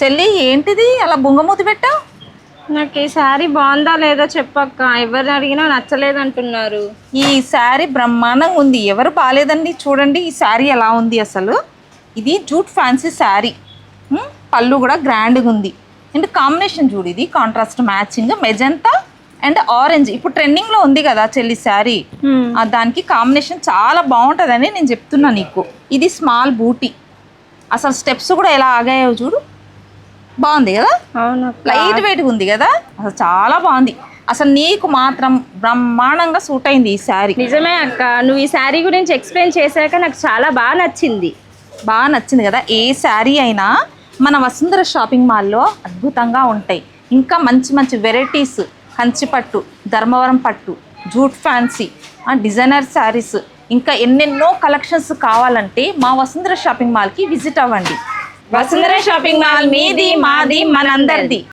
చెల్లి ఏంటిది అలా బుంగమూతి పెట్టావు? నాకు ఈ శారీ బాగుందా లేదో చెప్పక్క, ఎవరిని అడిగినా నచ్చలేదు అంటున్నారు. ఈ శారీ బ్రహ్మాండంగా ఉంది. ఎవరు బాగాలేదండి, చూడండి ఈ శారీ ఎలా ఉంది అసలు. ఇది జూట్ ఫ్యాన్సీ శారీ, పళ్ళు కూడా గ్రాండ్గా ఉంది. అండ్ కాంబినేషన్ చూడు, ఇది contrast matching magenta and orange. ఇప్పుడు ట్రెండింగ్లో ఉంది కదా చెల్లి శారీ, దానికి కాంబినేషన్ చాలా బాగుంటుందని నేను చెప్తున్నా నీకు. ఇది స్మాల్ బూటీ, అసలు స్టెప్స్ కూడా ఎలా ఆగాయో చూడు, బాగుంది కదా. అవును, లైట్ వెయిట్గా ఉంది కదా, అసలు చాలా బాగుంది. అసలు నీకు మాత్రం బ్రహ్మాండంగా సూట్ అయింది ఈ శారీ. నిజమే అక్క, నువ్వు ఈ శారీ గురించి ఎక్స్ప్లెయిన్ చేశాక నాకు చాలా బాగా నచ్చింది. బాగా నచ్చింది కదా. ఏ శారీ అయినా మన వసుంధర షాపింగ్ మాల్లో అద్భుతంగా ఉంటాయి. ఇంకా మంచి మంచి వెరైటీస్, కంచిపట్టు, ధర్మవరం పట్టు, జూట్ ఫ్యాన్సీ, డిజైనర్ శారీస్, ఇంకా ఎన్నెన్నో కలెక్షన్స్ కావాలంటే మా వసుంధర షాపింగ్ మాల్కి విజిట్ అవ్వండి. వసుంధర షాపింగ్ మాల్ మీది, మాది, మనందరిది.